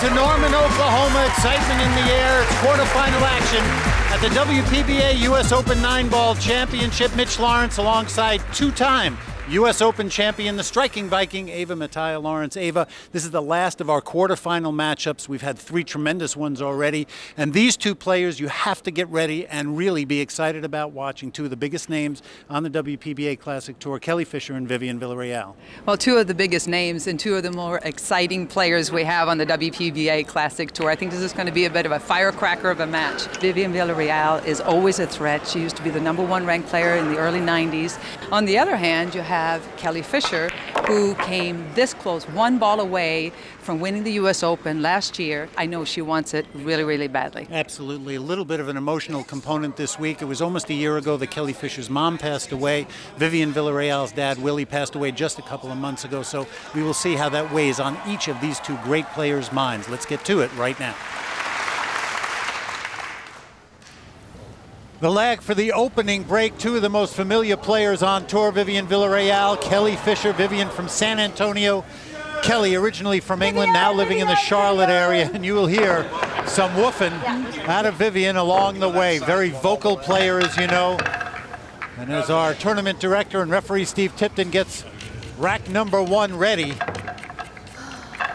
to Norman, Oklahoma. Excitement in the air. It's quarterfinal action at the WPBA U.S. Open 9-ball championship. Mitch Lawrence alongside two-time U.S. Open champion, the striking Viking, Ava Mattia Lawrence. Ava, this is the last of our quarterfinal matchups. We've had three tremendous ones already. And these two players you have to get ready and really be excited about watching. Two of the biggest names on the WPBA Classic Tour, Kelly Fisher and Vivian Villarreal. Well, two of the biggest names and two of the more exciting players we have on the WPBA Classic Tour. I think this is going to be a bit of a firecracker of a match. Vivian Villarreal is always a threat. She used to be the #1 ranked player in the early 90s. On the other hand, you have Kelly Fisher, who came this close, one ball away from winning the U.S. Open last year. I know she wants it really, really badly. Absolutely. A little bit of an emotional component this week. It was almost a year ago that Kelly Fisher's mom passed away. Vivian Villarreal's dad, Willie, passed away just a couple of months ago. So we will see how that weighs on each of these two great players' minds. Let's get to it right now. The lag for the opening break. Two of the most familiar players on tour, Vivian Villarreal, Kelly Fisher. Vivian from San Antonio. Kelly originally from England, now living in the Charlotte area. And you will hear some woofing out of Vivian along the way. Very vocal player, as you know. And as our tournament director and referee Steve Tipton gets rack #1 ready,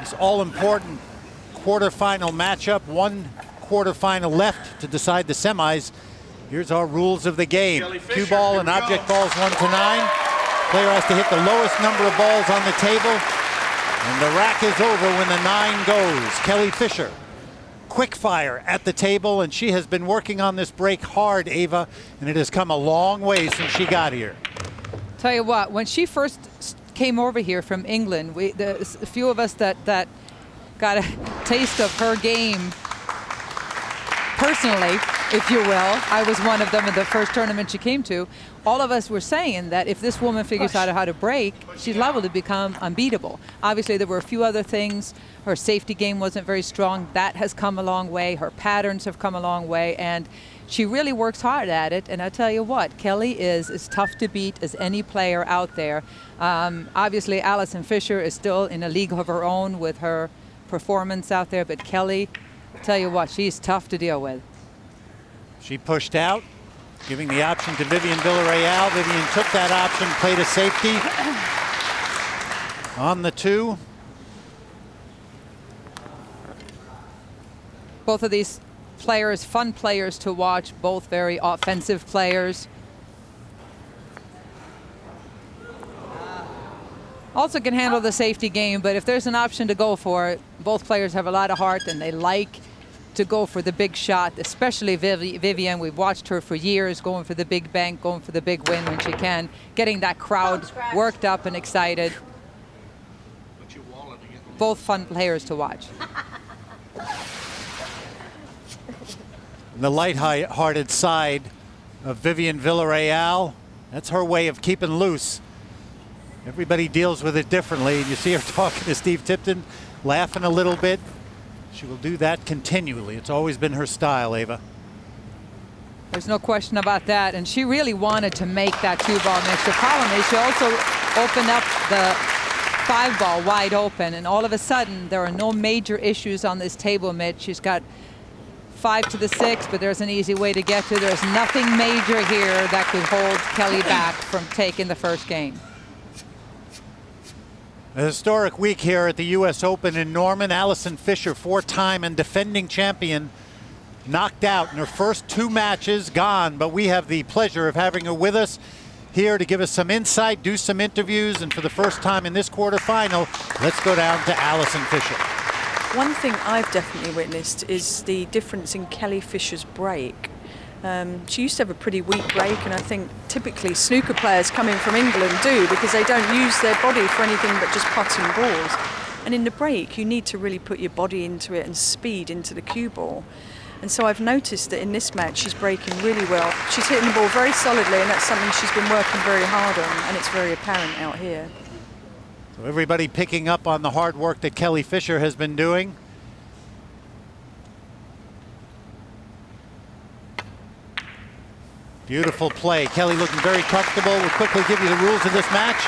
this all-important quarterfinal matchup. One quarterfinal left to decide the semis. Here's our rules of the game. Cue ball and object balls 1 to 9. Player has to hit the lowest number of balls on the table. And the rack is over when the 9 goes. Kelly Fisher, quick fire at the table, and she has been working on this break hard, Ava, and it has come a long way since she got here. Tell you what, when she first came over here from England, a few of us that got a taste of her game personally, if you will. I was one of them in the first tournament she came to. All of us were saying that if this woman figures out how to break, she's liable to become unbeatable. Obviously, there were a few other things. Her safety game wasn't very strong. That has come a long way. Her patterns have come a long way, and she really works hard at it. And I tell you what, Kelly is as tough to beat as any player out there. Obviously, Allison Fisher is still in a league of her own with her performance out there, but Kelly, I tell you what, she's tough to deal with. She pushed out, giving the option to Vivian Villarreal. Vivian took that option, played a safety on the 2. Both of these players, fun players to watch, both very offensive players. Also can handle the safety game, but if there's an option to go for it, both players have a lot of heart and they like to go for the big shot, especially Vivian. We've watched her for years going for the big bank, going for the big win when she can, getting that crowd worked up and excited. Both fun players to watch. The light-hearted side of Vivian Villarreal, that's her way of keeping loose. Everybody deals with it differently. You see her talking to Steve Tipton, laughing a little bit. She will do that continually. It's always been her style, Ava. There's no question about that. And she really wanted to make that 2-ball mix. The problem is she also opened up the 5-ball wide open. And all of a sudden, there are no major issues on this table, Mitch. She's got 5 to the 6, but there's an easy way to get to. There's nothing major here that could hold Kelly back from taking the first game. A historic week here at the U.S. Open in Norman. Allison Fisher, 4-time and defending champion, knocked out in her first 2 matches, gone. But we have the pleasure of having her with us here to give us some insight, do some interviews, and for the first time in this quarterfinal, let's go down to Allison Fisher. One thing I've definitely witnessed is the difference in Kelly Fisher's break. She used to have a pretty weak break, and I think typically snooker players coming from England do, because they don't use their body for anything but just putting balls. And in the break, you need to really put your body into it and speed into the cue ball. And so I've noticed that in this match, she's breaking really well. She's hitting the ball very solidly, and that's something she's been working very hard on, and it's very apparent out here. So everybody picking up on the hard work that Kelly Fisher has been doing. Beautiful play. Kelly looking very comfortable. We'll quickly give you the rules of this match.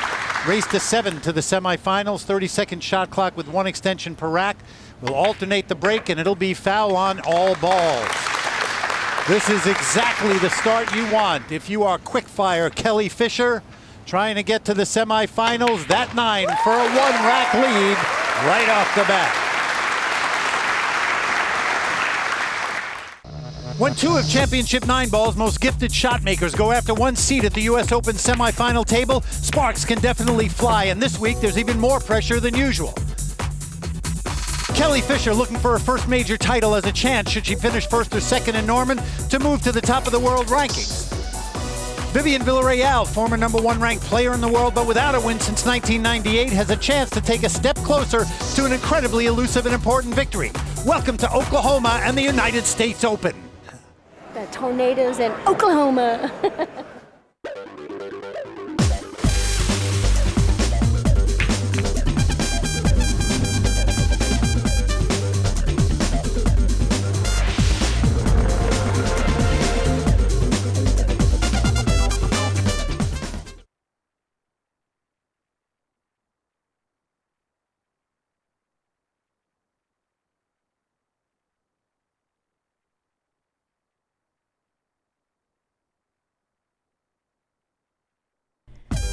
Race to 7 to the semifinals. 30-second shot clock with 1 extension per rack. We'll alternate the break, and it'll be foul on all balls. This is exactly the start you want if you are quick fire Kelly Fisher, trying to get to the semifinals. That 9 for a 1-rack lead right off the bat. When 2 of Championship 9-ball's most gifted shot makers go after 1 seat at the U.S. Open semifinal table, sparks can definitely fly, and this week there's even more pressure than usual. Kelly Fisher looking for her first major title as a chance, should she finish first or second in Norman, to move to the top of the world rankings. Vivian Villarreal, former #1 ranked player in the world, but without a win since 1998, has a chance to take a step closer to an incredibly elusive and important victory. Welcome to Oklahoma and the United States Open. The tornadoes in Oklahoma.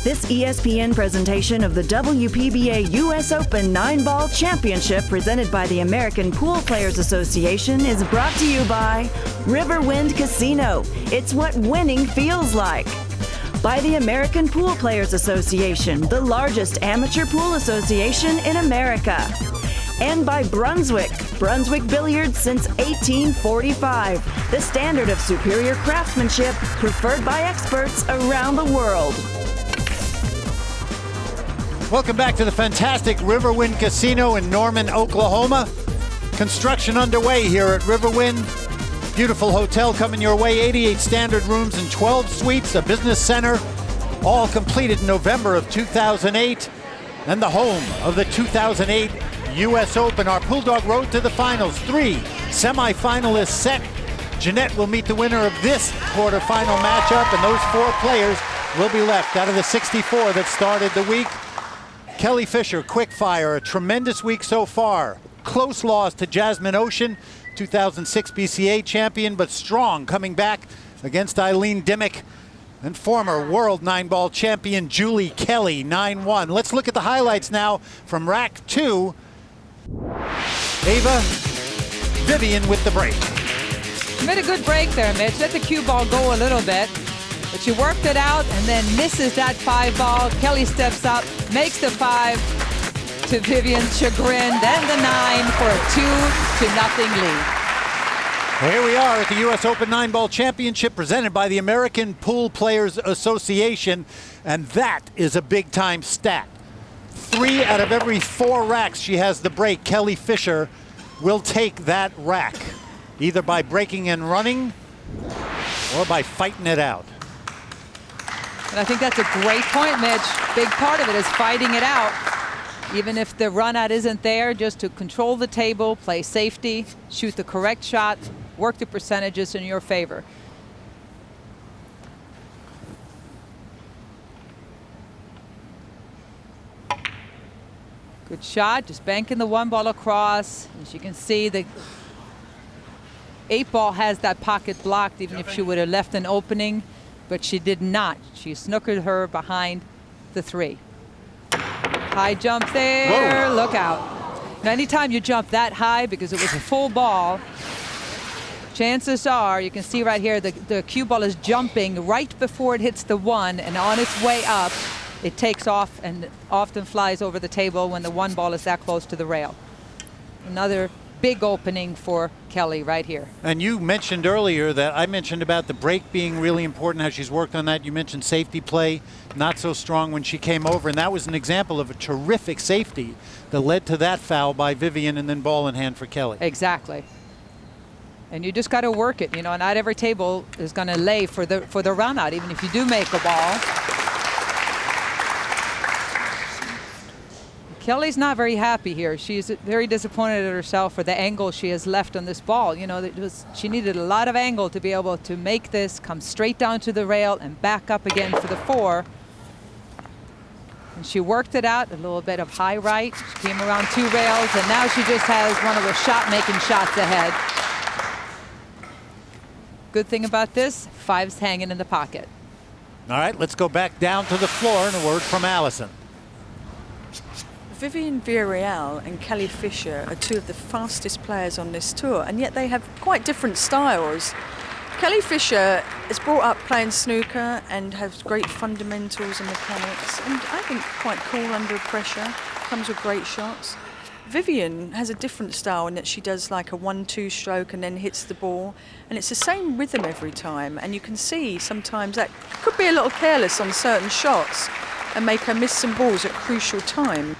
This ESPN presentation of the WPBA U.S. Open 9-Ball Championship presented by the American Pool Players Association is brought to you by Riverwind Casino. It's what winning feels like. By the American Pool Players Association, the largest amateur pool association in America. And by Brunswick Billiards since 1845, the standard of superior craftsmanship preferred by experts around the world. Welcome back to the fantastic Riverwind Casino in Norman, Oklahoma. Construction underway here at Riverwind. Beautiful hotel coming your way, 88 standard rooms and 12 suites, a business center, all completed in November of 2008, and the home of the 2008 U.S. Open. Our Pool Dog road to the finals. 3 semifinalists set. Jeanette will meet the winner of this quarterfinal matchup, and those 4 players will be left out of the 64 that started the week. Kelly Fisher, quick fire, a tremendous week so far. Close loss to Jasmine Ocean, 2006 BCA champion, but strong coming back against Eileen Dimmick and former world 9-ball champion Julie Kelly, 9-1. Let's look at the highlights now from rack 2. Ava, Vivian with the break. She made a good break there, Mitch. Let the cue ball go a little bit. But she worked it out and then misses that 5 ball. Kelly steps up, makes the 5 to Vivian's chagrin, then the 9 for a 2-0 lead. Here we are at the U.S. Open 9-ball championship presented by the American Pool Players Association, and that is a big-time stat. 3 out of every 4 racks she has the break. Kelly Fisher will take that rack, either by breaking and running or by fighting it out. And I think that's a great point, Mitch. Big part of it is fighting it out. Even if the run out isn't there, just to control the table, play safety, shoot the correct shot, work the percentages in your favor. Good shot, just banking the 1 ball across. As you can see, the 8 ball has that pocket blocked, even if she would have left an opening. But she did not. She snookered her behind the 3. High jump there. Whoa. Look out. Now, anytime you jump that high, because it was a full ball, chances are, you can see right here, the cue ball is jumping right before it hits the 1, and on its way up, it takes off and often flies over the table when the 1 ball is that close to the rail. Another big opening for Kelly right here. And you mentioned earlier that I mentioned about the break being really important, how she's worked on that. You mentioned safety play, not so strong when she came over, and that was an example of a terrific safety that led to that foul by Vivian and then ball in hand for Kelly. Exactly. And you just got to work it. You know, not every table is going to lay for the run out, even if you do make a ball. Kelly's not very happy here. She's very disappointed at herself for the angle she has left on this ball. You know, she needed a lot of angle to be able to make this come straight down to the rail and back up again for the 4. And she worked it out, a little bit of high right. She came around 2 rails, and now she just has one of the shot-making shots ahead. Good thing about this, 5's hanging in the pocket. All right, let's go back down to the floor and a word from Allison. Vivian Villarreal and Kelly Fisher are 2 of the fastest players on this tour, and yet they have quite different styles. Kelly Fisher is brought up playing snooker and has great fundamentals and mechanics, and I think quite cool under pressure, comes with great shots. Vivian has a different style in that she does like a 1-2 stroke and then hits the ball, and it's the same rhythm every time, and you can see sometimes that could be a little careless on certain shots and make her miss some balls at crucial time.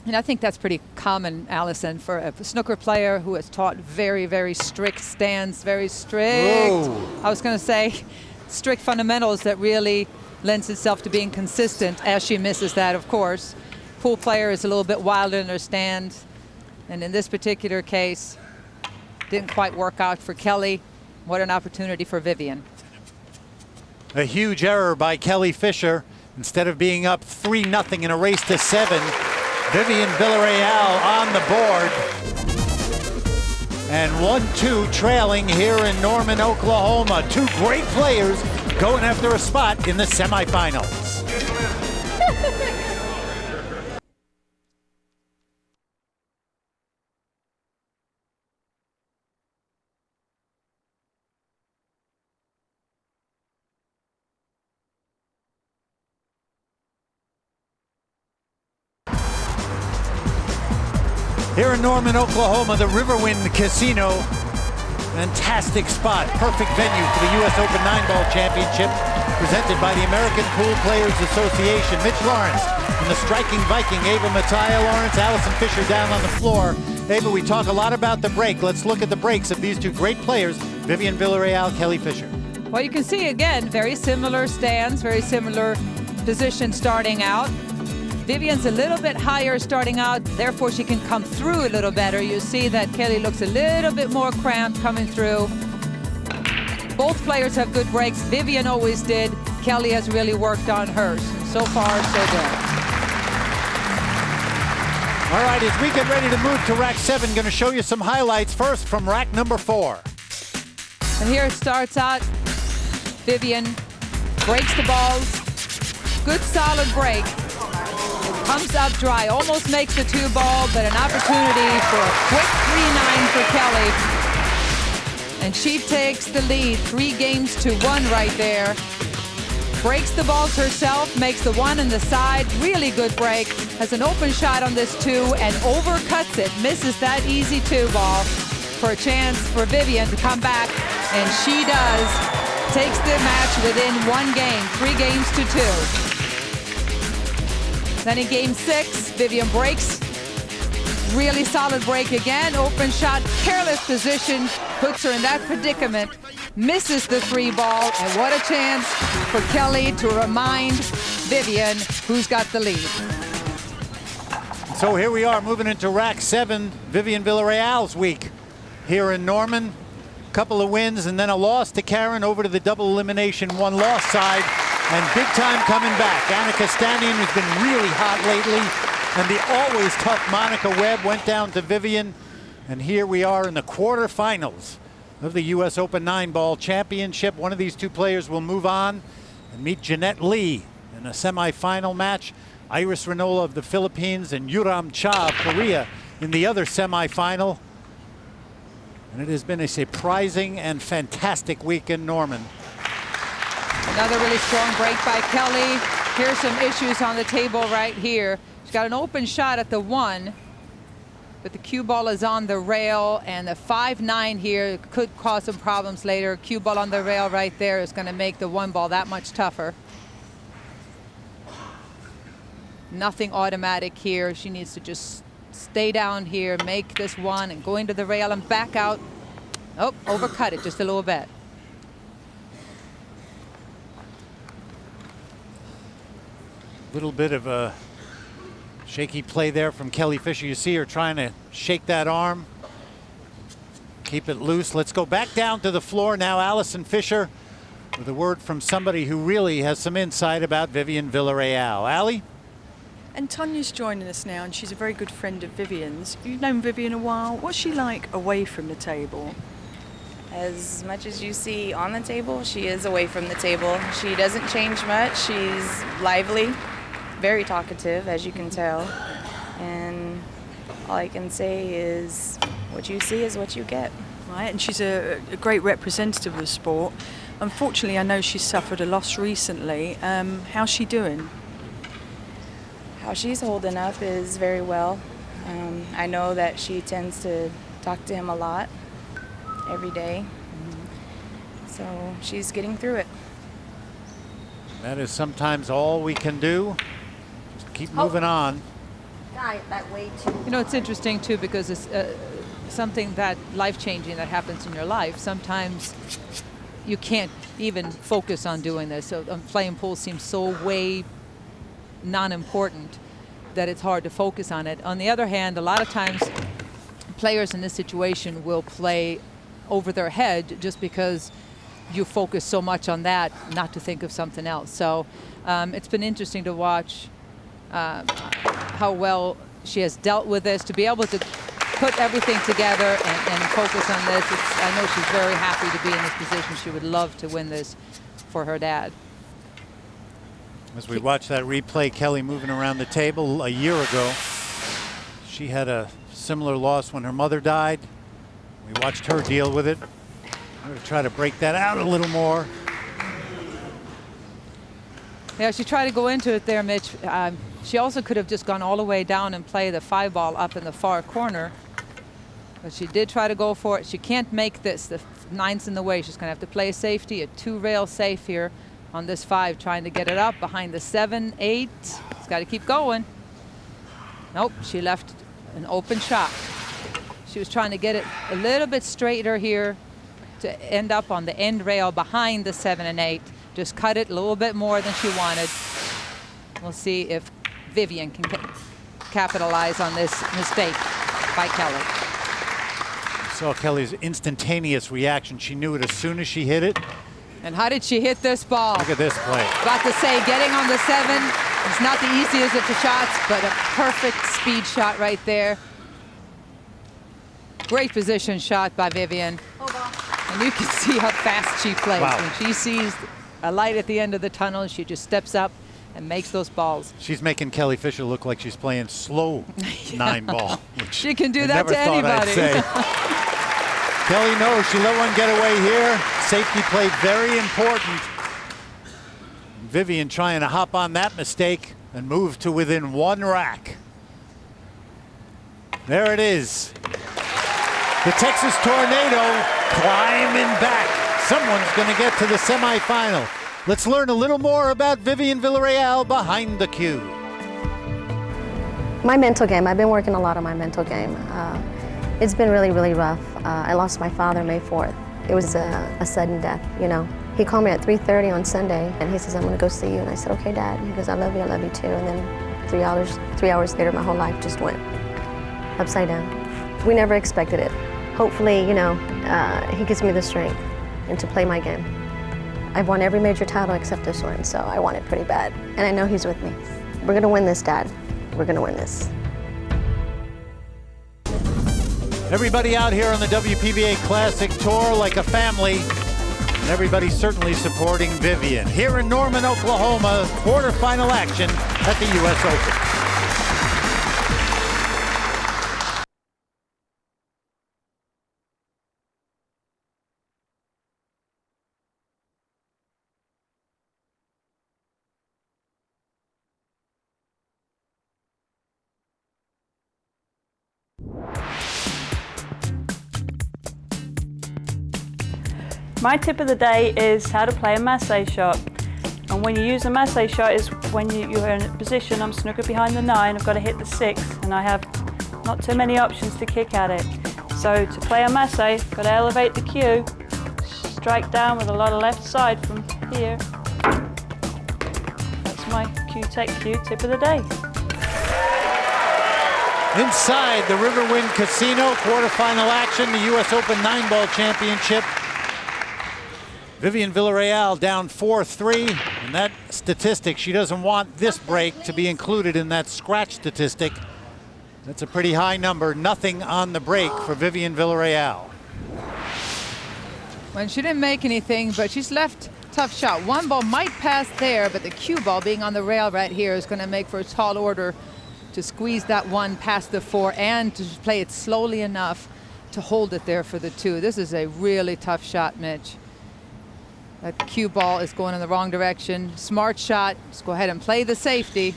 And I think that's pretty common, Allison, for a snooker player who has taught very, very strict stance, very strict. Whoa. I was going to say strict fundamentals that really lends itself to being consistent, as she misses that, of course. Pool player is a little bit wilder in their stand. And in this particular case, didn't quite work out for Kelly. What an opportunity for Vivian. A huge error by Kelly Fisher. Instead of being up 3-0 in a race to 7, Vivian Villarreal on the board. And 1-2 trailing here in Norman, Oklahoma. 2 great players going after a spot in the semifinals. Here in Norman, Oklahoma, the Riverwind Casino. Fantastic spot, perfect venue for the U.S. Open 9-Ball Championship, presented by the American Pool Players Association. Mitch Lawrence and the striking Viking, Ava Mattia Lawrence, Allison Fisher down on the floor. Ava, we talk a lot about the break. Let's look at the breaks of these 2 great players, Vivian Villarreal, Kelly Fisher. Well, you can see, again, very similar stands, very similar position starting out. Vivian's a little bit higher starting out, therefore she can come through a little better. You see that Kelly looks a little bit more cramped coming through. Both players have good breaks. Vivian always did. Kelly has really worked on hers. So far, so good. All right, as we get ready to move to rack 7, going to show you some highlights first from rack number 4. And here it starts out. Vivian breaks the balls. Good solid break. Comes up dry, almost makes the 2-ball, but an opportunity for a quick 3-9 for Kelly. And she takes the lead, 3-1 right there. Breaks the balls herself, makes the 1 in the side, really good break. Has an open shot on this 2 and overcuts it, misses that easy 2-ball for a chance for Vivian to come back, and she does. Takes the match within 1 game, 3-2. Then in game 6, Vivian breaks. Really solid break again. Open shot, careless position, puts her in that predicament. Misses the 3-ball, and what a chance for Kelly to remind Vivian who's got the lead. So here we are moving into rack 7, Vivian Villarreal's week here in Norman. Couple of wins and then a loss to Karen over to the double elimination 1-loss side. And big time coming back. Annika Stanion has been really hot lately. And the always tough Monica Webb went down to Vivian. And here we are in the quarterfinals of the U.S. Open 9-Ball Championship. One of these 2 players will move on and meet Jeanette Lee in a semifinal match. Iris Renola of the Philippines and Yuram Cha of Korea in the other semifinal. And it has been a surprising and fantastic week in Norman. Another really strong break by Kelly. Here's some issues on the table right here. She's got an open shot at the 1, but the cue ball is on the rail, and the 5-9 here could cause some problems later. Cue ball on the rail right there is going to make the 1-ball that much tougher. Nothing automatic here. She needs to just stay down here, make this 1, and go into the rail and back out. Oh, overcut it just a little bit. Little bit of a shaky play there from Kelly Fisher. You see her trying to shake that arm, keep it loose. Let's go back down to the floor now. Allison Fisher with a word from somebody who really has some insight about Vivian Villarreal. Allie? And Tanya's joining us now, and she's a very good friend of Vivian's. You've known Vivian a while. What's she like away from the table? As much as you see on the table, she is away from the table. She doesn't change much. She's lively, very talkative, as you can tell. And all I can say is what you see is what you get. Right, and she's a great representative of the sport. Unfortunately, I know she's suffered a loss recently. How's she doing? How she's holding up is very well. I know that she tends to talk to him a lot every day. So she's getting through it. That is sometimes all we can do. Just keep moving on. That way too. You know, it's interesting too because it's something that life-changing that happens in your life. Sometimes you can't even focus on doing this. So playing pool seems so way non-important that it's hard to focus on it. On the other hand, a lot of times players in this situation will play over their head just because you focus so much on that not to think of something else. So it's been interesting to watch how well she has dealt with this, to be able to put everything together and focus on this. I know she's very happy to be in this position. She would love to win this for her dad. As we watch that replay, Kelly moving around the table a year ago. She had a similar loss when her mother died. We watched her deal with it. I'm going to try to break that out a little more. Yeah, she tried to go into it there, Mitch. She also could have just gone all the way down and play the 5-ball up in the far corner. But she did try to go for it. She can't make this. The 9's in the way. She's going to have to play a safety, a 2-rail safe here on this 5, trying to get it up behind the 7, 8. It's got to keep going. Nope, she left an open shot. She was trying to get it a little bit straighter here to end up on the end rail behind the 7 and 8. Just cut it a little bit more than she wanted. We'll see if Vivian can capitalize on this mistake by Kelly. Saw Kelly's instantaneous reaction. She knew it as soon as she hit it. And how did she hit this ball? Look at this play. About to say, getting on the 7 is not the easiest of the shots, but a perfect speed shot right there. Great position shot by Vivian. And you can see how fast she plays. Wow. When she sees a light at the end of the tunnel, she just steps up and makes those balls. She's making Kelly Fisher look like she's playing slow 9-ball. She can do I that never to thought anybody. I'd say. Kelly knows she let one get away here. Safety play very important. Vivian trying to hop on that mistake and move to within 1 rack. There it is. The Texas Tornado climbing back. Someone's going to get to the semifinal. Let's learn a little more about Vivian Villarreal behind the cue. My mental game, I've been working a lot on my mental game. It's been really, really rough. I lost my father May 4th. It was a sudden death, you know. He called me at 3:30 on Sunday and he says, I'm gonna go see you. And I said, okay, Dad. He goes, I love you too. And then 3 hours later, my whole life just went upside down. We never expected it. Hopefully, you know, he gives me the strength and to play my game. I've won every major title except this one, so I want it pretty bad. And I know he's with me. We're gonna win this, Dad. We're gonna win this. Everybody out here on the WPBA Classic Tour like a family, and everybody certainly supporting Vivian. Here in Norman, Oklahoma, quarterfinal action at the U.S. Open. My tip of the day is how to play a masse shot. And when you use a masse shot is when you're in a position, I'm snooker behind the 9, I've got to hit the 6, and I have not too many options to kick at it. So to play a masse, got to elevate the cue, strike down with a lot of left side from here. That's my Q-Tech Q tip of the day. Inside the Riverwind Casino, quarterfinal action, the U.S. Open 9-ball championship. Vivian Villarreal down 4-3, and that statistic, she doesn't want this break to be included in that scratch statistic. That's a pretty high number. Nothing on the break for Vivian Villarreal. When she didn't make anything, but she's left tough shot. One ball might pass there, but the cue ball being on the rail right here is going to make for a tall order to squeeze that one past the 4 and to play it slowly enough to hold it there for the 2. This is a really tough shot, Mitch. That cue ball is going in the wrong direction. Smart shot. Just go ahead and play the safety.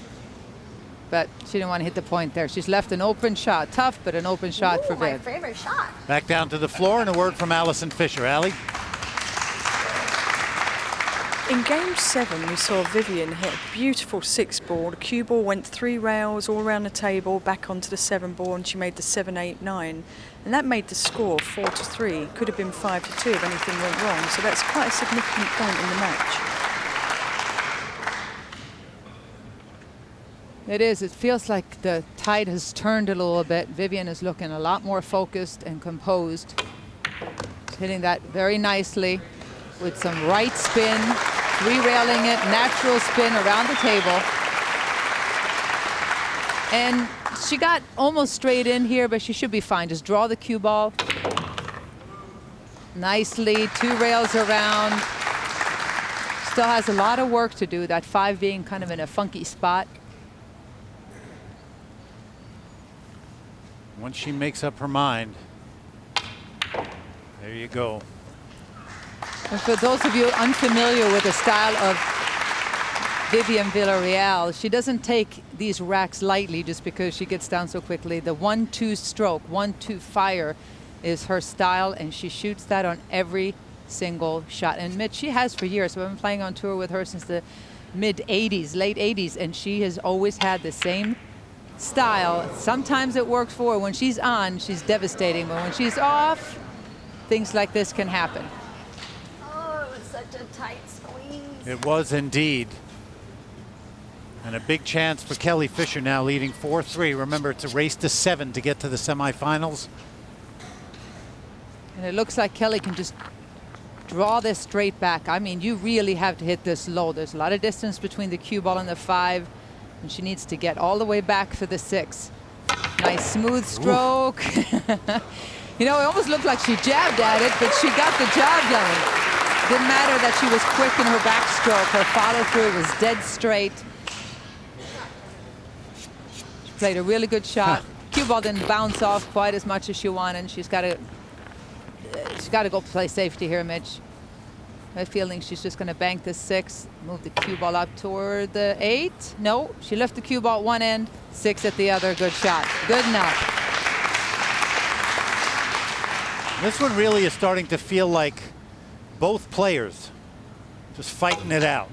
But she didn't want to hit the point there. She's left an open shot. Tough, but an open shot for My Viv. favorite shot. Back down to the floor, and a word from Allison Fisher. Allie? In game 7, we saw Vivian hit a beautiful 6 ball. The cue ball went 3 rails all around the table, back onto the 7 ball, and she made the 7-8-9. And that made the score 4-3. Could have been 5-2 if anything went wrong. So that's quite a significant point in the match. It is. It feels like the tide has turned a little bit. Vivian is looking a lot more focused and composed. She's hitting that very nicely with some right spin, 3-railing it, natural spin around the table. And she got almost straight in here, but she should be fine. Just draw the cue ball nicely, 2 rails around. Still has a lot of work to do, that 5 being kind of in a funky spot. Once she makes up her mind, there you go. And for those of you unfamiliar with the style of Vivian Villarreal, she doesn't take these racks lightly just because she gets down so quickly. The 1-2 stroke, 1-2 fire is her style, and she shoots that on every single shot. And Mitch, she has for years. We've been playing on tour with her since the mid-'80s, late 80s, and she has always had the same style. Sometimes it works for her. When she's on, she's devastating, but when she's off, things like this can happen. Oh, it was such a tight squeeze. It was indeed. And a big chance for Kelly Fisher now, leading 4-3. Remember, it's a race to 7 to get to the semifinals. And it looks like Kelly can just draw this straight back. I mean, you really have to hit this low. There's a lot of distance between the cue ball and the 5, and she needs to get all the way back for the 6. Nice smooth stroke. You know, it almost looked like she jabbed at it, but she got the job done. Didn't matter that she was quick in her backstroke. Her follow through was dead straight. She played a really good shot. Cue ball didn't bounce off quite as much as she wanted. She's got to go play safety here, Mitch. I have a feeling she's just going to bank the 6, move the cue ball up toward the 8. No, she left the cue ball at one end, 6 at the other. Good shot. Good enough. This one really is starting to feel like both players just fighting it out.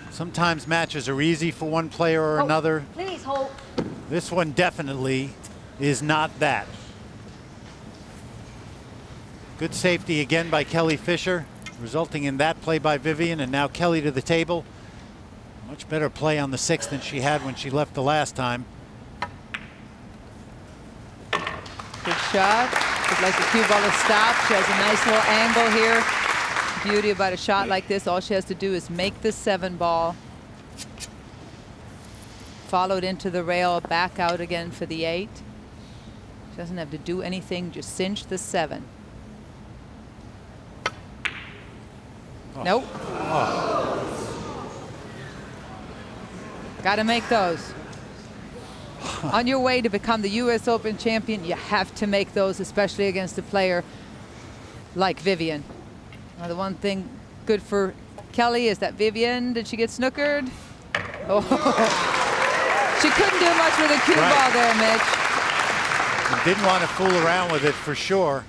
Sometimes matches are easy for one player or another. Please hold. This one definitely is not that. Good safety again by Kelly Fisher, resulting in that play by Vivian, and now Kelly to the table. Much better play on the 6 than she had when she left the last time. Good shot. Looks like the cue ball is stopped. She has a nice little angle here. Beauty about a shot like this, all she has to do is make the 7 ball. Followed into the rail, back out again for the 8. She doesn't have to do anything, just cinch the 7. Oh. Nope. Got to make those. On your way to become the U.S. Open champion, you have to make those, especially against a player like Vivian. Now, the one thing good for Kelly is that Vivian, did she get snookered? Oh, she couldn't do much with a cue ball there, Mitch. Didn't want to fool around with it for sure.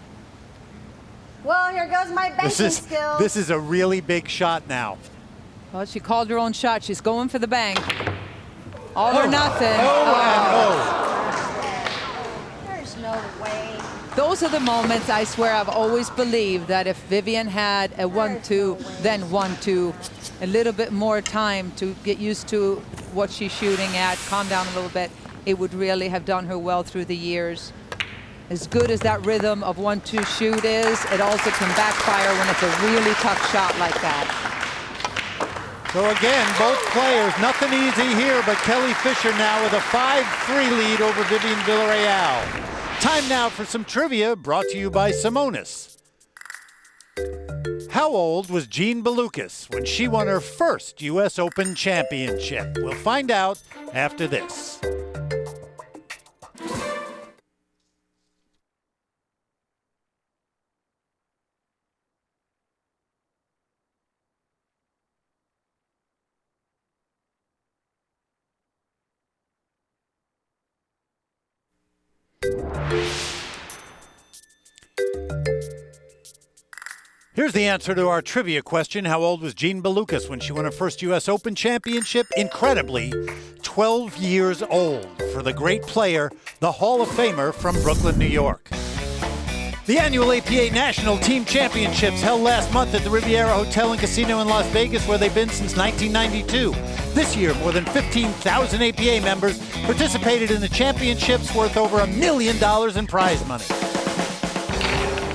Well, here goes my banking skills. This is a really big shot now. Well, she called her own shot. She's going for the bank. All or nothing. There's no way. Those are the moments, I swear, I've always believed that if Vivian had a 1-2, then 1-2, a little bit more time to get used to what she's shooting at, calm down a little bit, it would really have done her well through the years. As good as that rhythm of 1-2 shoot is, it also can backfire when it's a really tough shot like that. So again, both players, nothing easy here, but Kelly Fisher now with a 5-3 lead over Vivian Villarreal. Time now for some trivia brought to you by Simonis. How old was Jean Belucas when she won her first U.S. Open championship? We'll find out after this. Here's the answer to our trivia question. How old was Jean Belucas when she won her first U.S. Open championship? Incredibly, 12 years old for the great player, the Hall of Famer from Brooklyn, New York. The annual APA National Team Championships held last month at the Riviera Hotel and Casino in Las Vegas, where they've been since 1992. This year, more than 15,000 APA members participated in the championships, worth over $1 million in prize money.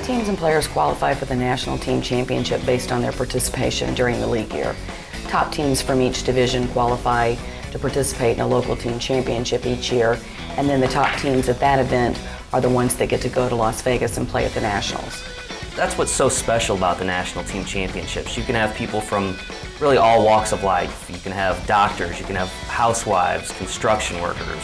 Teams and players qualify for the National Team Championship based on their participation during the league year. Top teams from each division qualify to participate in a local team championship each year, and then the top teams at that event are the ones that get to go to Las Vegas and play at the Nationals. That's what's so special about the National Team Championships. You can have people from really all walks of life. You can have doctors, you can have housewives, construction workers,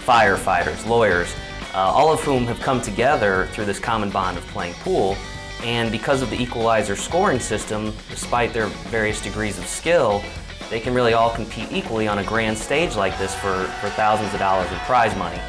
firefighters, lawyers, all of whom have come together through this common bond of playing pool. And because of the equalizer scoring system, despite their various degrees of skill, they can really all compete equally on a grand stage like this for thousands of dollars in prize money.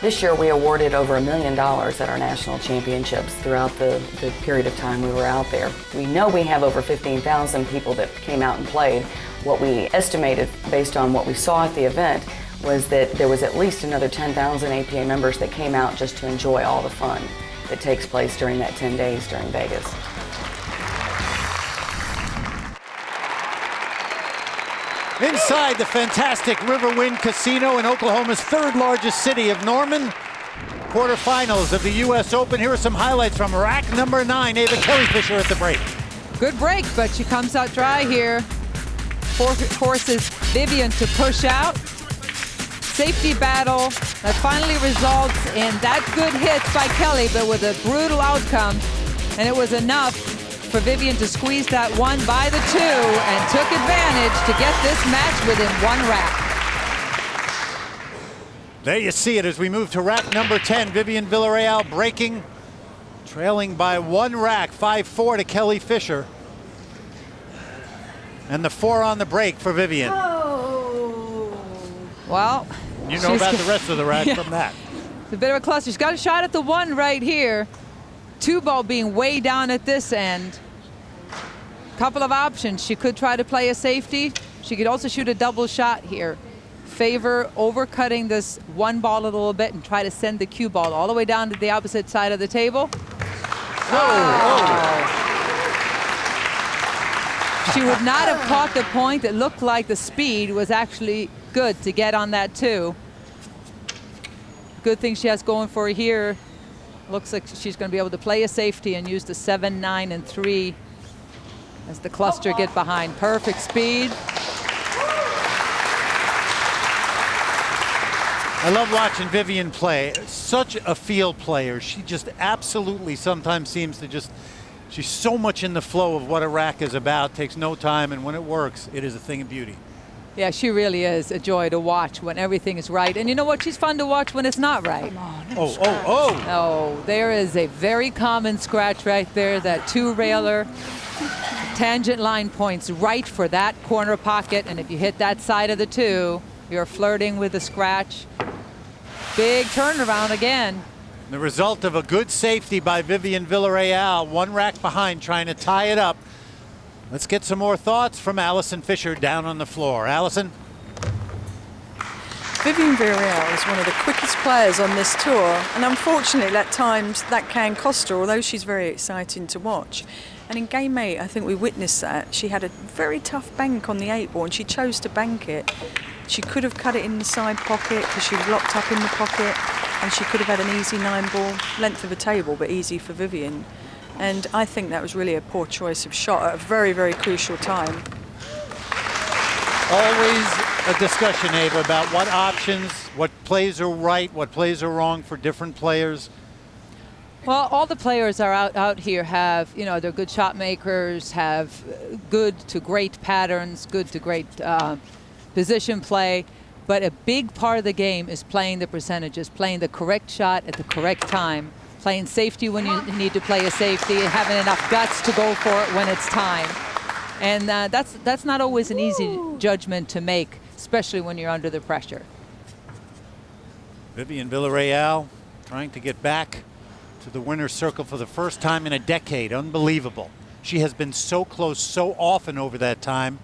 This year we awarded over $1 million at our national championships throughout the period of time we were out there. We know we have over 15,000 people that came out and played. What we estimated based on what we saw at the event was that there was at least another 10,000 APA members that came out just to enjoy all the fun that takes place during that 10 days during Vegas. Inside the fantastic Riverwind Casino in Oklahoma's third largest city of Norman, quarterfinals of the U.S. Open. Here are some highlights from rack number 9, Ava Kelly Fisher at the break. Good break, but she comes out dry here. Forces Vivian to push out. Safety battle that finally results in that good hit by Kelly, but with a brutal outcome. And it was enough for Vivian to squeeze that one by the 2 and took advantage to get this match within 1 rack. There you see it as we move to rack number 10. Vivian Villarreal breaking, trailing by 1 rack, 5-4 to Kelly Fisher. And the 4 on the break for Vivian. Well, you know about the rest of the rack from that. It's a bit of a cluster. She's got a shot at the 1 right here. 2 ball being way down at this end. Couple of options. She could try to play a safety. She could also shoot a double shot here. Favor overcutting this 1 ball a little bit and try to send the cue ball all the way down to the opposite side of the table. She would not have caught the point. It looked like the speed was actually good to get on that 2. Good thing she has going for her here. Looks like she's going to be able to play a safety and use the 7, 9, and 3 as the cluster get behind. Perfect speed. I love watching Vivian play. Such a field player. She just absolutely sometimes seems to just, she's so much in the flow of what a rack is about. Takes no time, and when it works, it is a thing of beauty. Yeah, she really is a joy to watch when everything is right. And you know what? She's fun to watch when it's not right. Oh, there is a very common scratch right there, that 2-railer. Tangent line points right for that corner pocket. And if you hit that side of the 2, you're flirting with the scratch. Big turnaround again. The result of a good safety by Vivian Villarreal. 1 rack behind, trying to tie it up. Let's get some more thoughts from Allison Fisher down on the floor. Allison? Vivian Villarreal is one of the quickest players on this tour, and unfortunately at times that can cost her, although she's very exciting to watch. And in game 8, I think we witnessed that. She had a very tough bank on the 8 ball and she chose to bank it. She could have cut it in the side pocket because she was locked up in the pocket, and she could have had an easy 9-ball length of a table, but easy for Vivian. And I think that was really a poor choice of shot at a very, very crucial time. Always a discussion, Ava, about what options, what plays are right, what plays are wrong for different players. Well, all the players are out here have, you know, they're good shot makers, have good to great patterns, good to great position play. But a big part of the game is playing the percentages, playing the correct shot at the correct time, playing safety when you need to play a safety, having enough guts to go for it when it's time. And that's not always an easy judgment to make, especially when you're under the pressure. Vivian Villarreal trying to get back to the winner's circle for the first time in a decade. Unbelievable. She has been so close so often over that time.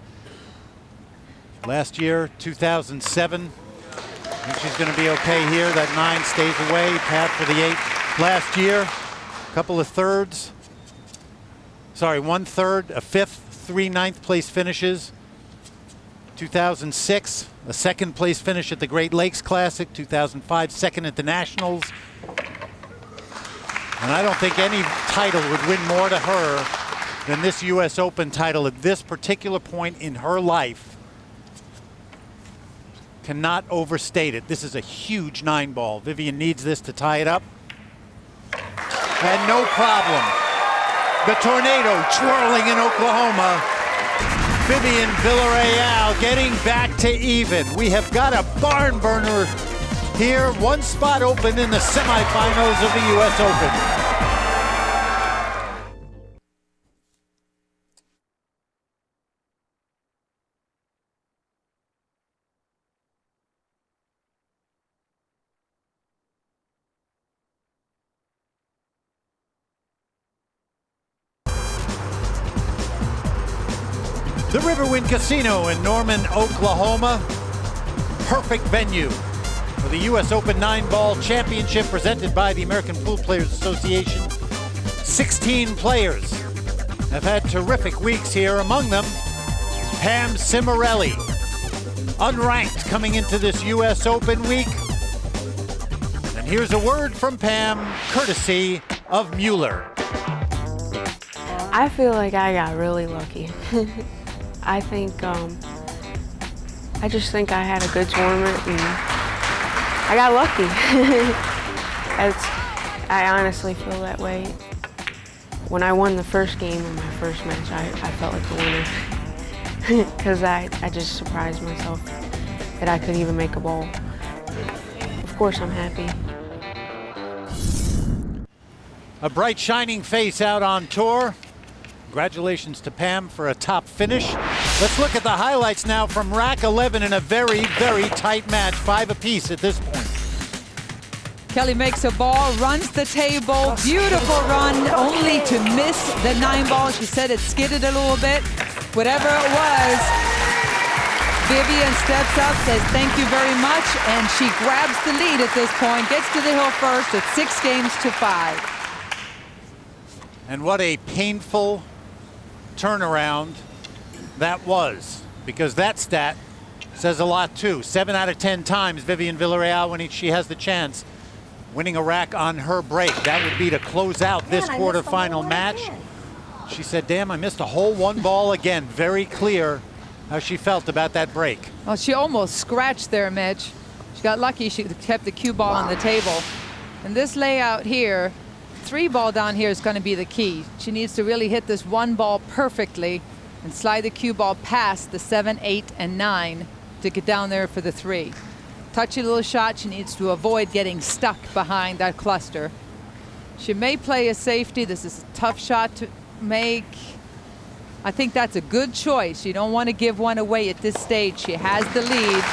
Last year, 2007. I think she's going to be okay here. That 9 stays away. Pat for the 8. Last year, a couple of thirds. Sorry, 1/3, a 5th, 3 9th-place finishes. 2006, a 2nd-place finish at the Great Lakes Classic. 2005, 2nd at the Nationals. And I don't think any title would win more to her than this U.S. Open title at this particular point in her life. Cannot overstate it. This is a huge 9-ball. Vivian needs this to tie it up. And no problem. The tornado twirling in Oklahoma. Vivian Villarreal getting back to even. We have got a barn burner here. 1 spot open in the semifinals of the U.S. Open. The Riverwind Casino in Norman, Oklahoma. Perfect venue for the U.S. Open 9-ball championship presented by the American Pool Players Association. 16 players have had terrific weeks here. Among them, Pam Cimarelli, unranked coming into this U.S. Open week. And here's a word from Pam, courtesy of Mueller. I feel like I got really lucky. I think, I just think I had a good tournament and I got lucky. I honestly feel that way. When I won the first game in my first match, I felt like the winner. Because I just surprised myself that I could even make a ball. Of course I'm happy. A bright shining face out on tour. Congratulations to Pam for a top finish. Let's look at the highlights now from rack 11 in a very, very tight match, 5 apiece at this point. Kelly makes a ball, runs the table, beautiful run, only to miss the 9-ball. She said it skidded a little bit. Whatever it was, Vivian steps up, says thank you very much, and she grabs the lead at this point, gets to the hill first at 6-5. And what a painful turnaround that was, because that stat says a lot too. 7 out of 10 times Vivian Villarreal, when she has the chance, winning a rack on her break. That would be to close out this quarterfinal match. She said, damn, I missed a whole 1 ball again. Very clear how she felt about that break. Well, she almost scratched there, Mitch. She got lucky. She kept the cue ball on the table. And this layout here, 3-ball down here is going to be the key. She needs to really hit this 1 ball perfectly and slide the cue ball past the 7, 8, and 9 to get down there for the 3. Touchy little shot. She needs to avoid getting stuck behind that cluster. She may play a safety. This is a tough shot to make. I think that's a good choice. You don't want to give one away at this stage. She has the lead.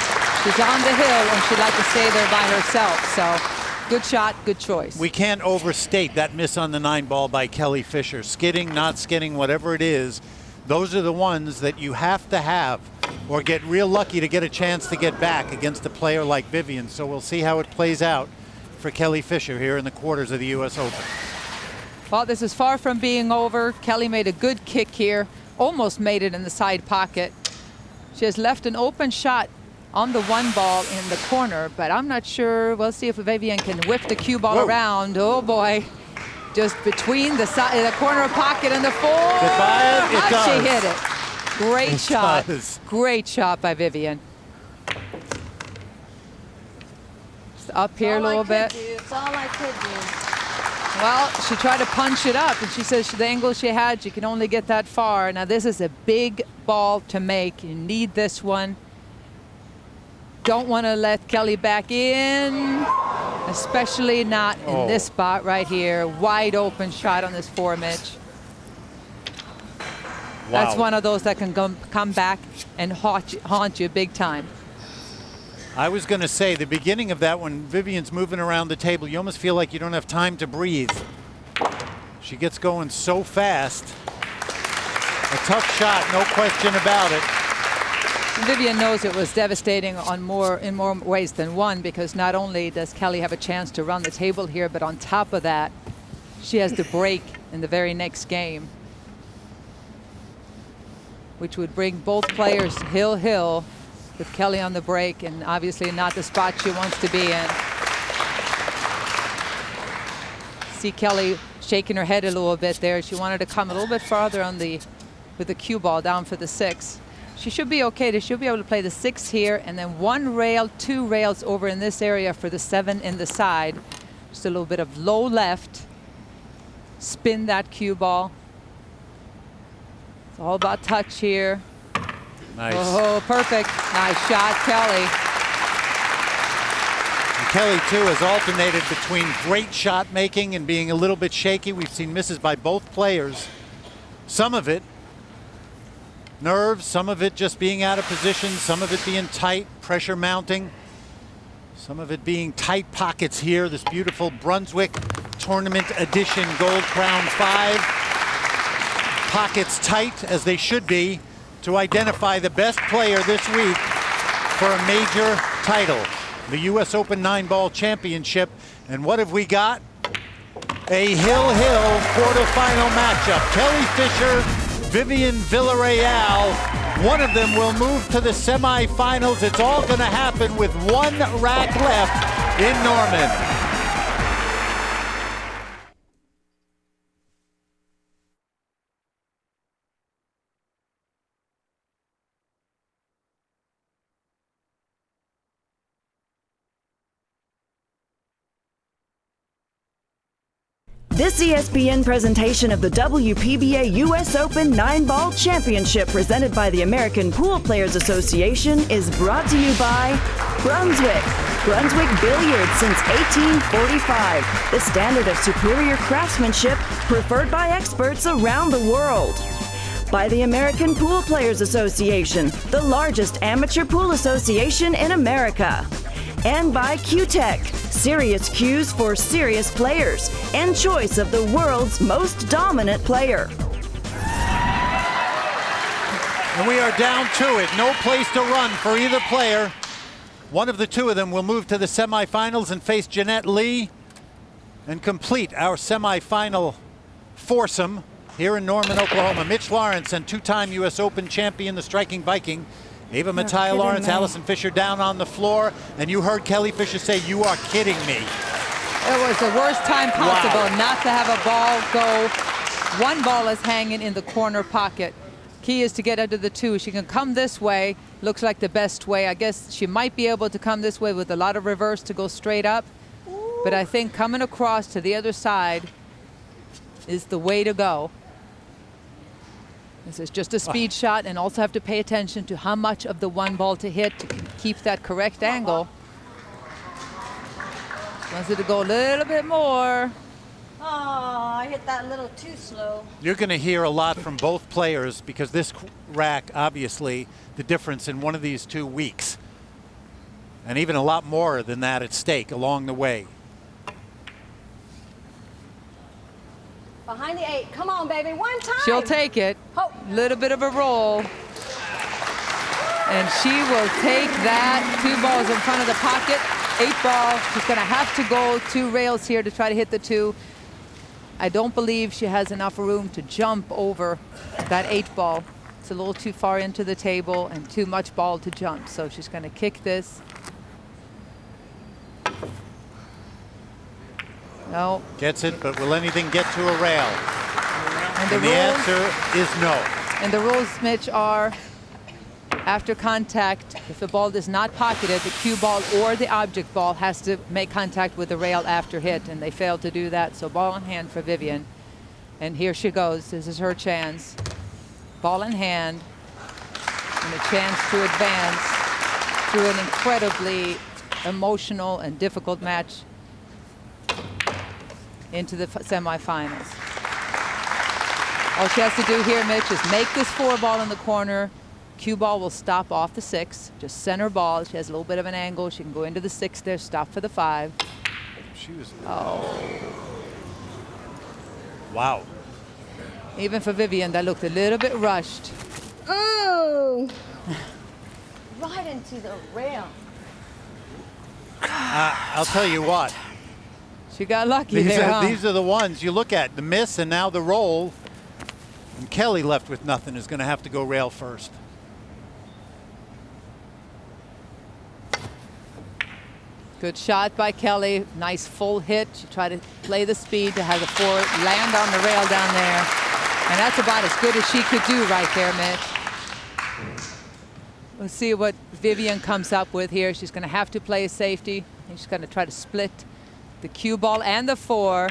She's on the hill, and she'd like to stay there by herself. So good shot, good choice. We can't overstate that miss on the 9-ball by Kelly Fisher. Skidding, not skidding, whatever it is, those are the ones that you have to have or get real lucky to get a chance to get back against a player like Vivian. So we'll see how it plays out for Kelly Fisher here in the quarters of the U.S. Open. Well, this is far from being over. Kelly made a good kick here, almost made it in the side pocket. She has left an open shot on the 1 ball in the corner, but I'm not sure. We'll see if Vivian can whip the cue ball Whoa. around. Oh boy. Just between the side, the corner pocket and the 4. Goodbye. It How'd does. she hit it? Great It shot. does. Great shot by Vivian. Just up here a little bit. It's all I could do. Well, she tried to punch it up, and she says the angle she had, she can only get that far. Now, this is a big ball to make. You need this one. Don't want to let Kelly back in, especially not in this spot right here. Wide open shot on this 4, Mitch. Wow. That's one of those that can come back and haunt you big time. I was going to say, the beginning of that, when Vivian's moving around the table, you almost feel like you don't have time to breathe. She gets going so fast. A tough shot, no question about it. Vivian knows it was devastating in more ways than one, because not only does Kelly have a chance to run the table here, but on top of that, she has the break in the very next game, which would bring both players hill with Kelly on the break, and obviously not the spot she wants to be in. See Kelly shaking her head a little bit there. She wanted to come a little bit farther on with the cue ball down for the 6. She should be okay. They should be able to play the 6 here, and then 1 rail, 2 rails over in this area for the 7 in the side. Just a little bit of low left. Spin that cue ball. It's all about touch here. Nice. Oh, perfect. Nice shot, Kelly. And Kelly, too, has alternated between great shot making and being a little bit shaky. We've seen misses by both players. Some of it nerves, some of it just being out of position, some of it being tight, pressure mounting, some of it being tight pockets here. This beautiful Brunswick Tournament Edition Gold Crown 5. Pockets tight, as they should be, to identify the best player this week for a major title, the U.S. Open 9-ball championship. And what have we got? A hill-hill quarterfinal matchup. Kelly Fisher, Vivian Villarreal. One of them will move to the semifinals. It's all going to happen with 1 rack left in Norman. This ESPN presentation of the WPBA U.S. Open 9-ball championship presented by the American Pool Players Association is brought to you by Brunswick. Brunswick Billiards since 1845. The standard of superior craftsmanship preferred by experts around the world. By the American Pool Players Association, the largest amateur pool association in America. And by Q-Tech, serious cues for serious players, and choice of the world's most dominant player. And we are down to it. No place to run for either player. One of the 2 of them will move to the semifinals and face Jeanette Lee and complete our semifinal foursome here in Norman, Oklahoma. Mitch Lawrence and 2-time U.S. Open champion, the striking Viking, Ava Mattia Lawrence, Allison Fisher down on the floor. And you heard Kelly Fisher say, "You are kidding me." It was the worst time possible not to have a ball go. 1 ball is hanging in the corner pocket. Key is to get under the 2. She can come this way. Looks like the best way. I guess she might be able to come this way with a lot of reverse to go straight up. But I think coming across to the other side is the way to go. This is just a speed shot, and also have to pay attention to how much of the 1 ball to hit to keep that correct angle. Wants it to go a little bit more. Oh, I hit that a little too slow. You're going to hear a lot from both players, because this rack, obviously, the difference in one of these 2 weeks. And even a lot more than that at stake along the way. Behind the 8. Come on, baby. 1 time. She'll take it. Oh. Little bit of a roll. And she will take that. 2 balls in front of the pocket. 8 ball. She's going to have to go 2 rails here to try to hit the 2. I don't believe she has enough room to jump over that 8 ball. It's a little too far into the table and too much ball to jump. So she's going to kick this. No. Gets it, but will anything get to a rail? And the answer is no. And the rules, Mitch, are after contact, if the ball is not pocketed, the cue ball or the object ball has to make contact with the rail after hit, and they failed to do that. So ball in hand for Vivian. And here she goes. This is her chance. Ball in hand, and a chance to advance through an incredibly emotional and difficult match into the semifinals. All she has to do here, Mitch, is make this 4-ball in the corner. Cue ball will stop off the 6, just center ball. She has a little bit of an angle. She can go into the 6 there, stop for the 5. She was. Oh. Wow. Even for Vivian, that looked a little bit rushed. Oh! Right into the rail. I'll tell you what. She got lucky there, These are the ones you look at. The miss and now the roll. And Kelly, left with nothing, is going to have to go rail first. Good shot by Kelly. Nice full hit. She tried to play the speed to have the 4 land on the rail down there. And that's about as good as she could do right there, Mitch. Let's see what Vivian comes up with here. She's going to have to play a safety. She's going to try to split the cue ball and the 4.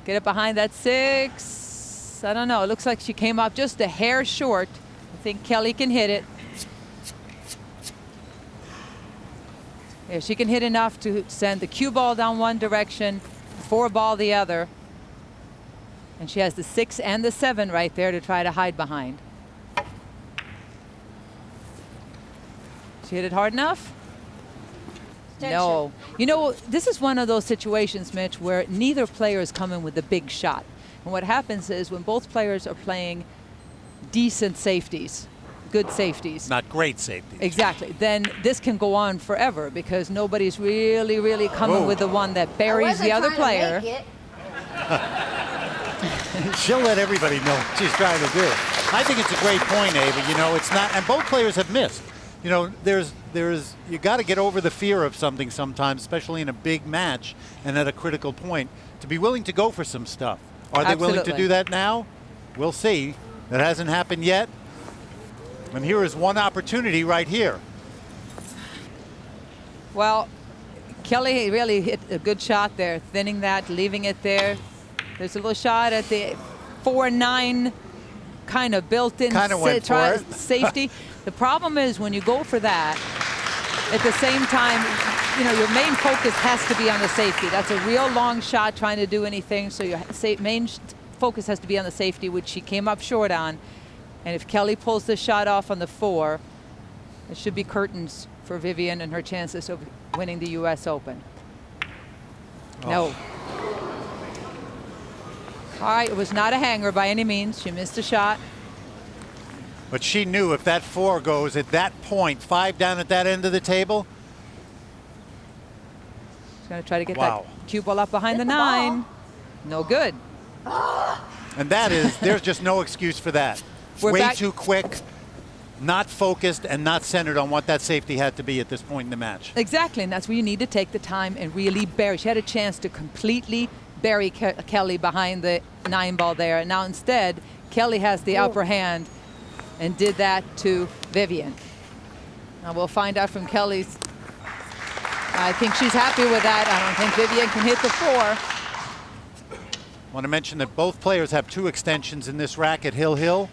Get it behind that 6. I don't know. It looks like she came up just a hair short. I think Kelly can hit it. Yeah, she can hit enough to send the cue ball down one direction, 4-ball the other. And she has the 6 and the 7 right there to try to hide behind. She hit it hard enough? No. You know, this is one of those situations, Mitch, where neither player is coming with the big shot. And what happens is when both players are playing decent safeties, good safeties. Not great safeties. Exactly. Then this can go on forever because nobody's really coming with the one that buries the other player. She'll let everybody know what she's trying to do. I think it's a great point, Ava. You know, it's not, and both players have missed. You know, you got to get over the fear of something sometimes, especially in a big match and at a critical point, to be willing to go for some stuff. Are they willing to do that now? We'll see. That hasn't happened yet. And here is one opportunity right here. Well, Kelly really hit a good shot there, thinning that, leaving it there. There's a little shot at the 4-9 kind of built-in safety. The problem is when you go for that, at the same time, you know, your main focus has to be on the safety. That's a real long shot trying to do anything, so your main focus has to be on the safety, which she came up short on. And if Kelly pulls the shot off on the 4, it should be curtains for Vivian and her chances of winning the U.S. Open. Oh. No. All right, it was not a hanger by any means. She missed a shot. But she knew if that 4 goes at that point, 5 down at that end of the table. She's going to try to get that cue ball up behind the 9. No good. And that is, there's just no excuse for that. Way too quick, not focused, and not centered on what that safety had to be at this point in the match. Exactly, and that's where you need to take the time and really bury. She had a chance to completely bury Kelly behind the 9-ball there. And now instead, Kelly has the upper hand and did that to Vivian. Now we'll find out from Kelly's. I think she's happy with that. I don't think Vivian can hit the 4. I want to mention that both players have 2 extensions in this racket, Hill.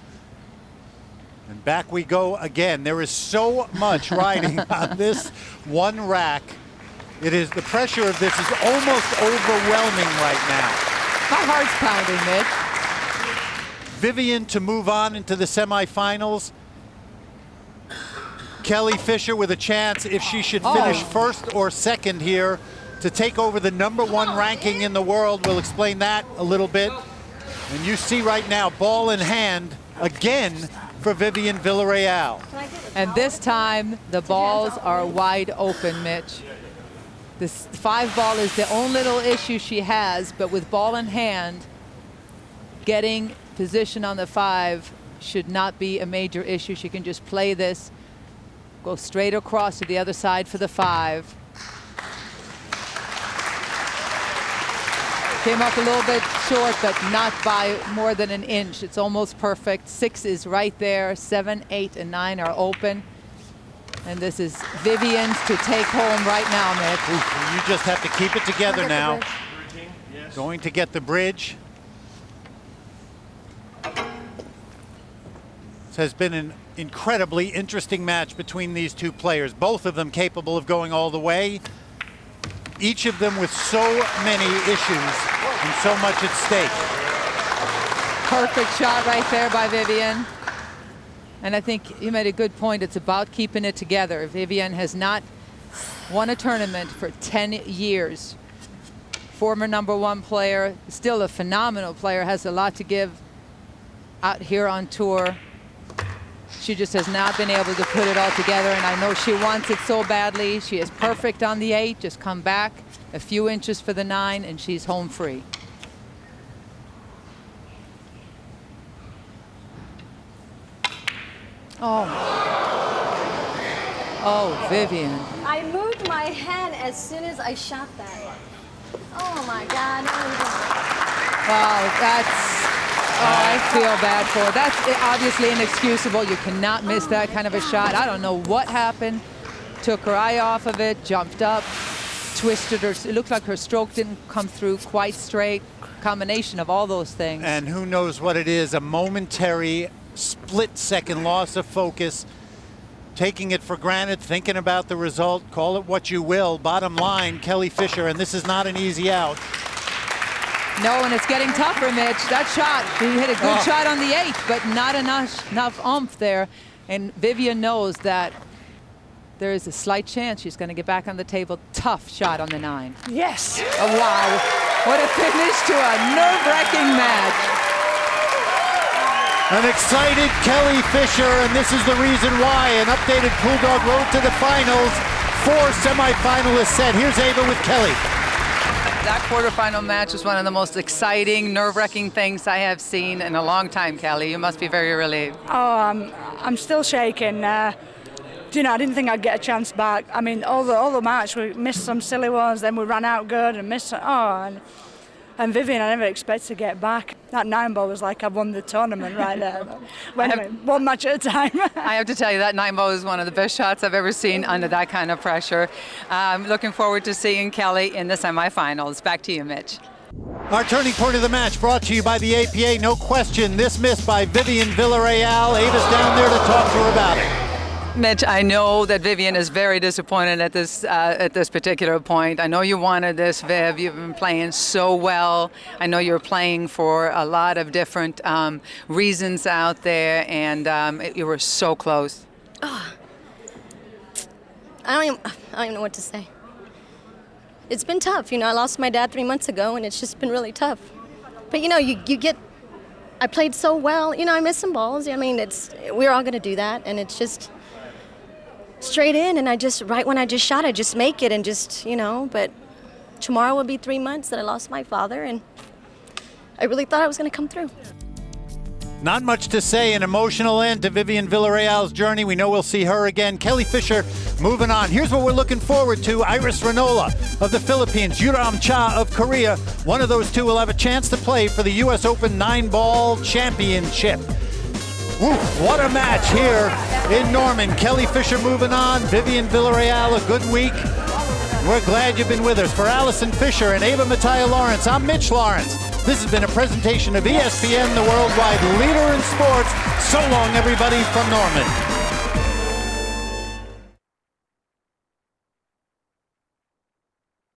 And back we go again. There is so much riding on this one rack. It is, the pressure of this is almost overwhelming right now. My heart's pounding, Mitch. Vivian to move on into the semifinals. Kelly Fisher with a chance, if she should finish first or second here, to take over the #1 ranking in the world. We'll explain that a little bit. And you see right now, ball in hand again for Vivian Villarreal. And this time, the balls are wide open, Mitch. This 5-ball is the only little issue she has, but with ball in hand, getting position on the 5 should not be a major issue. She can just play this, go straight across to the other side for the 5. Came up a little bit short, but not by more than an inch. It's almost perfect. 6 is right there. 7, 8, and 9 are open. And this is Vivian's to take home right now, Mitch. Oof, you just have to keep it together now. Going to get the bridge. This has been an incredibly interesting match between these two players. Both of them capable of going all the way. Each of them with so many issues and so much at stake. Perfect shot right there by Vivian. And I think you made a good point. It's about keeping it together. Vivian has not won a tournament for 10 years. Former #1 player, still a phenomenal player, has a lot to give out here on tour. She just has not been able to put it all together, and I know she wants it so badly. She is perfect on the 8, just come back a few inches for the 9, and she's home free. Oh. Oh, Vivian. I moved my hand as soon as I shot that. Oh my God. Wow, that's, oh, I feel bad for her. That's obviously inexcusable. You cannot miss that kind of a shot. I don't know what happened. Took her eye off of it, jumped up, twisted her. It looked like her stroke didn't come through quite straight. Combination of all those things. And who knows what it is, a momentary split-second loss of focus, taking it for granted, thinking about the result, call it what you will. Bottom line, Kelly Fisher, and this is not an easy out. No, and it's getting tougher, Mitch. That shot, he hit a good shot on the 8, but not enough oomph there. And Vivian knows that there is a slight chance she's going to get back on the table. Tough shot on the 9. Yes. Oh, wow. What a finish to a nerve-wracking match. An excited Kelly Fisher, and this is the reason why. An updated Pool Dog road to the finals. 4 semifinalists set. Here's Ava with Kelly. That quarterfinal match was one of the most exciting, nerve-wracking things I have seen in a long time, Kelly. You must be very relieved. Oh, I'm still shaking. You know, I didn't think I'd get a chance back. I mean, all the match, we missed some silly ones, then we ran out good and missed. And Vivian, I never expected to get back. That 9 ball was like I won the tournament right there. One match at a time. I have to tell you, that 9 ball is one of the best shots I've ever seen under that kind of pressure. Looking forward to seeing Kelly in the semifinals. Back to you, Mitch. Our turning point of the match brought to you by the APA. No question, this miss by Vivian Villarreal. Ava's down there to talk to her about it. Mitch, I know that Vivian is very disappointed at this particular point. I know you wanted this, Viv. You've been playing so well. I know you're playing for a lot of different reasons out there, and you were so close. Oh. I don't even know what to say. It's been tough. You know, I lost my dad 3 months ago, and it's just been really tough. But, you know, I played so well. You know, I missed some balls. I mean, we're all going to do that, and it's just straight in, and right when I just shot, I just make it and just, you know, but tomorrow will be 3 months that I lost my father, and I really thought I was going to come through. Not much to say, an emotional end to Vivian Villarreal's journey. We know we'll see her again. Kelly Fisher moving on. Here's what we're looking forward to. Iris Ranola of the Philippines, Yuram Cha of Korea. One of those two will have a chance to play for the U.S. Open 9-ball championship. Woo, what a match here in Norman. Kelly Fisher moving on. Vivian Villarreal, a good week. We're glad you've been with us. For Allison Fisher and Ava Mattia Lawrence, I'm Mitch Lawrence. This has been a presentation of ESPN, the worldwide leader in sports. So long, everybody, from Norman.